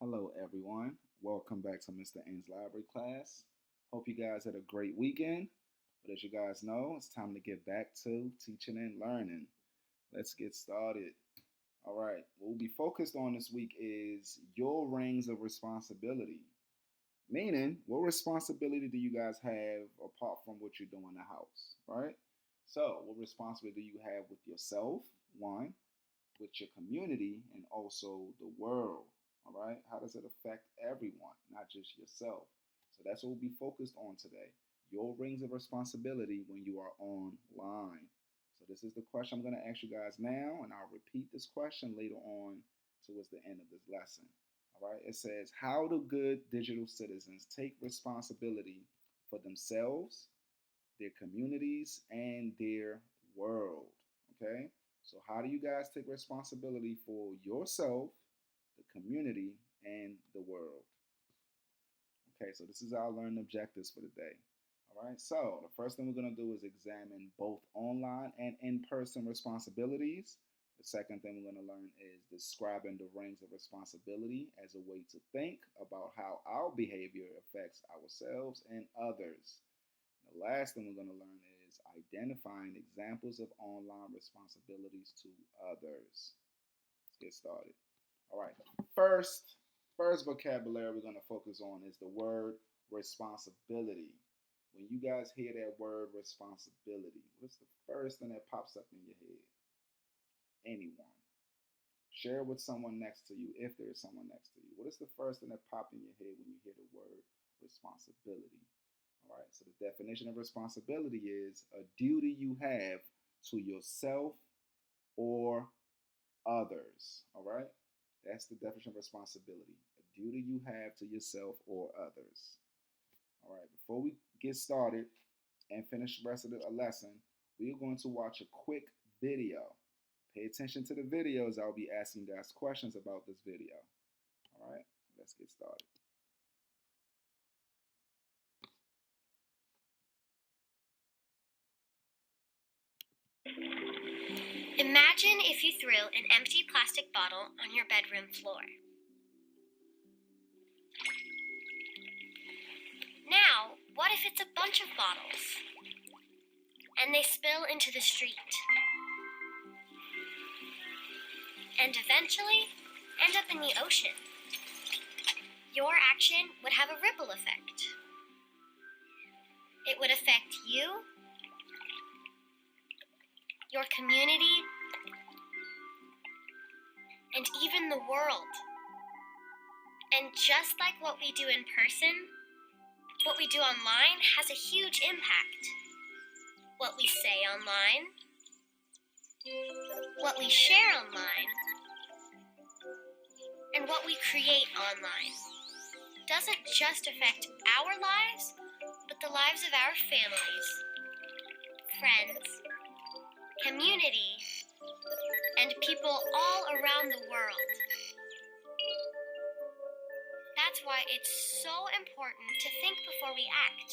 Hello, everyone. Welcome back to Mr. N's Library class. Hope you guys had a great weekend. But as you guys know, it's time to get back to teaching and learning. Let's get started. All right, what we'll be focused on this week is your rings of responsibility. Meaning, what responsibility do you guys have apart from what you do in the house, right? So, what responsibility do you have with yourself, one, with your community, and also the world, all right? How does it affect everyone, not just yourself? So, that's what we'll be focused on today. Your rings of responsibility when you are online. So, this is the question I'm going to ask you guys now, and I'll repeat this question later on towards the end of this lesson. All right, it says, how do good digital citizens take responsibility for themselves, their communities, and their world? Okay, so how do you guys take responsibility for yourself, the community, and the world? Okay, so this is our learning objectives for the day. All right, so the first thing we're going to do is examine both online and in person responsibilities. The second thing we're going to learn is describing the rings of responsibility as a way to think about how our behavior affects ourselves and others. And the last thing we're going to learn is identifying examples of online responsibilities to others. Let's get started. All right, first, first vocabulary we're going to focus on is the word responsibility. When you guys hear that word responsibility, what's the first thing that pops up in your head? Anyone. Share it with someone next to you if there is someone next to you. What is the first thing that pops in your head when you hear the word responsibility? All right, so the definition of responsibility is a duty you have to yourself or others. All right, that's the definition of responsibility, a duty you have to yourself or others. All right, before we get started and finish the rest of the lesson, we are going to watch a quick video. Pay attention to the videos. I'll be asking you guys questions about this video. All right, let's get started. Imagine if you threw an empty plastic bottle on your bedroom floor. Now, what if it's a bunch of bottles and they spill into the street and eventually end up in the ocean? Your action would have a ripple effect. It would affect you, your community, and even the world. And just like what we do in person, what we do online has a huge impact. What we say online, what we share online, and what we create online doesn't just affect our lives, but the lives of our families, friends, community, and people all around the world. That's why it's so important to think before we act.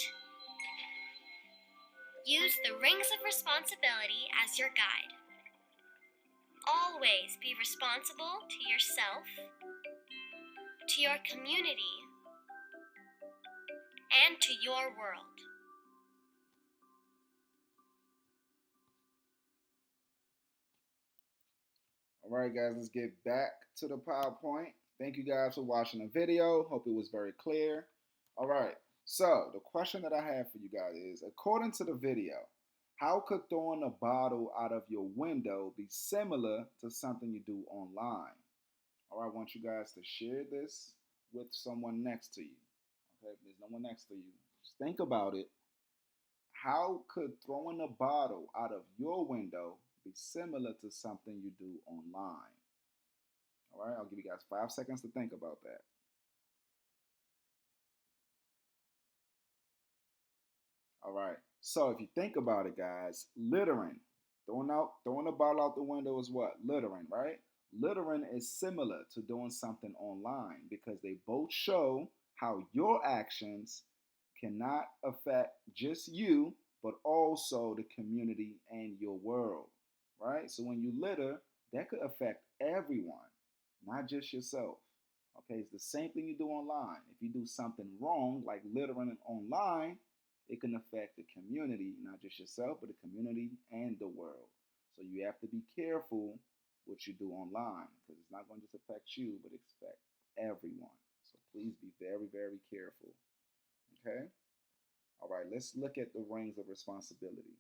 Use the rings of responsibility as your guide. Always be responsible to yourself, to your community, and to your world. All right, guys, let's get back to the PowerPoint. Thank you guys for watching the video. Hope it was very clear. All right, so the question that I have for you guys is, according to the video, how could throwing a bottle out of your window be similar to something you do online? All right, I want you guys to share this with someone next to you. Okay, if there's no one next to you, just think about it. How could throwing a bottle out of your window be similar to something you do online? All right, I'll give you guys 5 seconds to think about that. All right, so if you think about it, guys, littering, throwing a bottle out the window is what? Littering, right? Littering is similar to doing something online because they both show how your actions cannot affect just you, but also the community and your world, right? So when you litter, that could affect everyone, not just yourself. Okay, it's the same thing you do online. If you do something wrong, like littering online, it can affect the community, not just yourself, but the community and the world. So you have to be careful what you do online because it's not going to just affect you, but affect everyone. So please be very, very careful. Okay? All right, let's look at the rings of responsibility.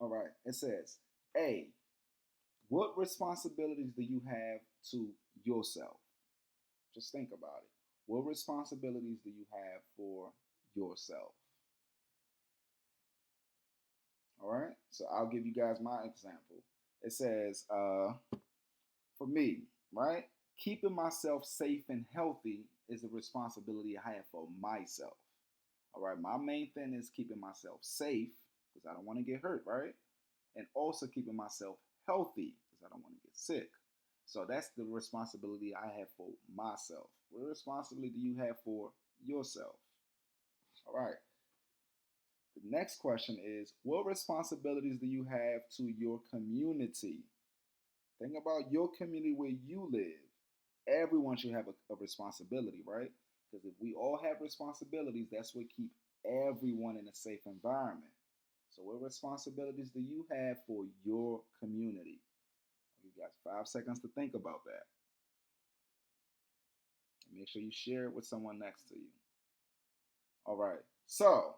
All right, it says, A, what responsibilities do you have to yourself? Just think about it. What responsibilities do you have for yourself? All right, so I'll give you guys my example. It says, for me, right, keeping myself safe and healthy is a responsibility I have for myself. All right, my main thing is keeping myself safe because I don't want to get hurt, right? And also keeping myself healthy because I don't want to get sick. So that's the responsibility I have for myself. What responsibility do you have for yourself? All right. The next question is, what responsibilities do you have to your community? Think about your community where you live. Everyone should have a responsibility, right? Because if we all have responsibilities, that's what keep everyone in a safe environment. So what responsibilities do you have for your community? You got 5 seconds to think about that. And make sure you share it with someone next to you. All right. So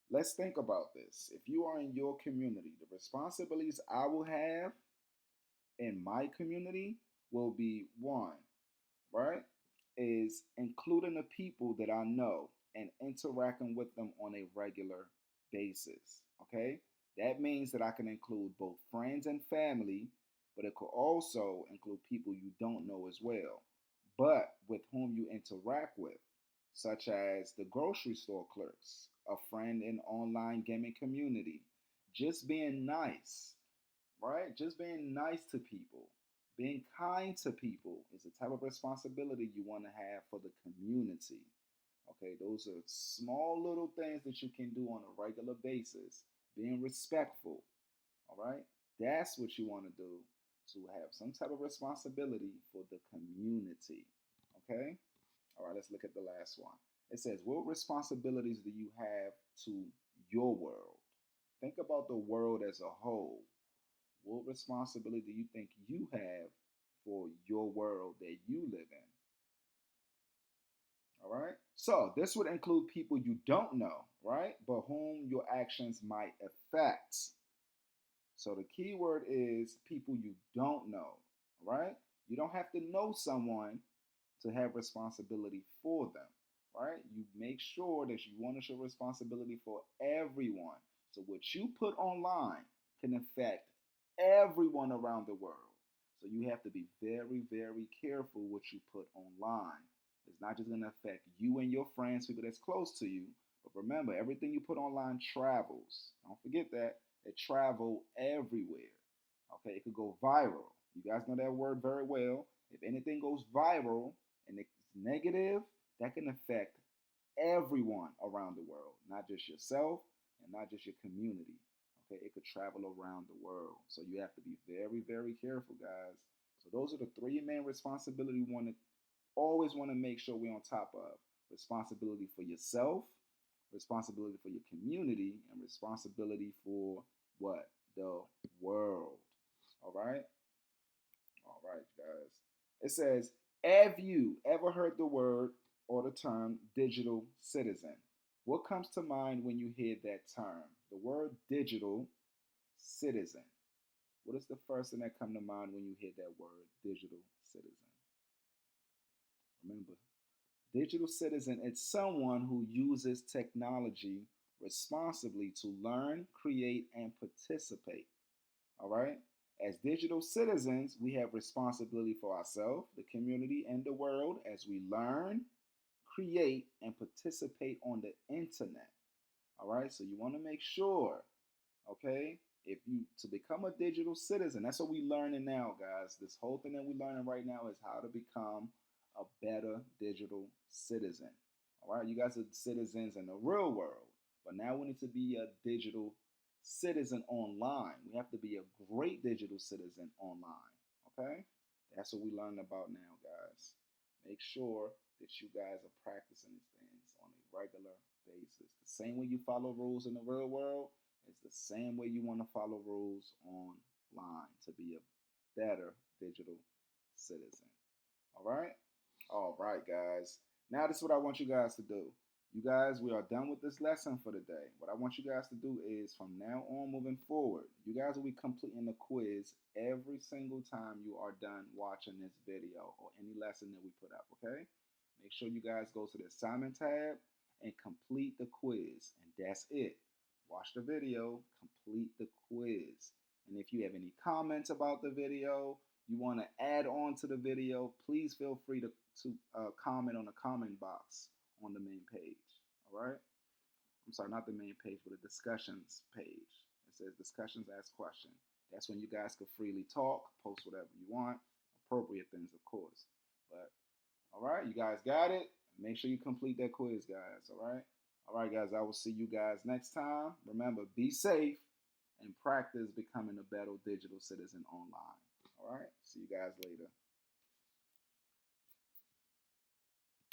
let's think about this. If you are in your community, the responsibilities I will have in my community will be one, right? Is including the people that I know and interacting with them on a regular basis. Okay? That means that I can include both friends and family, but it could also include people you don't know as well, but with whom you interact with, such as the grocery store clerks, a friend in online gaming community, just being nice, right? Just being nice to people, being kind to people is the type of responsibility you want to have for the community. Okay, those are small little things that you can do on a regular basis. Being respectful, all right? That's what you want to do to have some type of responsibility for the community. Okay? All right, let's look at the last one. It says, what responsibilities do you have to your world? Think about the world as a whole. What responsibility do you think you have for your world that you live in? All right. So this would include people you don't know, right? But whom your actions might affect. So the key word is people you don't know, right? You don't have to know someone to have responsibility for them, right? You make sure that you want to show responsibility for everyone. So what you put online can affect everyone around the world. So you have to be very, very careful what you put online. It's not just going to affect you and your friends, people that's close to you, but remember, everything you put online travels. Don't forget that. It travel everywhere. Okay, it could go viral. You guys know that word very well. If anything goes viral and it's negative, that can affect everyone around the world, not just yourself and not just your community. Okay, it could travel around the world. So you have to be very, very careful, guys. So those are the three main responsibilities we want to always want to make sure we're on top of. Responsibility for yourself, responsibility for your community, and responsibility for what? The world. All right? All right, guys. It says, have you ever heard the word or the term digital citizen? What comes to mind when you hear that term? The word digital citizen. What is the first thing that come to mind when you hear that word digital citizen? Remember, digital citizen is someone who uses technology responsibly to learn, create, and participate. All right? As digital citizens, we have responsibility for ourselves, the community, and the world as we learn, create, and participate on the internet. All right? So you want to make sure, okay, if you to become a digital citizen, that's what we're learning now, guys. This whole thing that we're learning right now is how to become a better digital citizen. All right, you guys are citizens in the real world, but now we need to be a digital citizen online. We have to be a great digital citizen online. Okay, that's what we learning about now, guys. Make sure that you guys are practicing these things on a regular basis. The same way you follow rules in the real world is the same way you want to follow rules online to be a better digital citizen. All right? All right, guys. Now, this is what I want you guys to do. You guys, we are done with this lesson for the day. What I want you guys to do is from now on moving forward, you guys will be completing the quiz every single time you are done watching this video or any lesson that we put up, okay? Make sure you guys go to the assignment tab and complete the quiz. And that's it. Watch the video, complete the quiz. And if you have any comments about the video, you want to add on to the video, please feel free to comment on the comment box on the main page. All right? I'm sorry, not the main page, but the discussions page. It says discussions, ask question. That's when you guys can freely talk, post whatever you want, appropriate things, of course. But all right, you guys got it. Make sure you complete that quiz, guys. All right. All right, guys. I will see you guys next time. Remember, be safe and practice becoming a better digital citizen online. All right. See you guys later.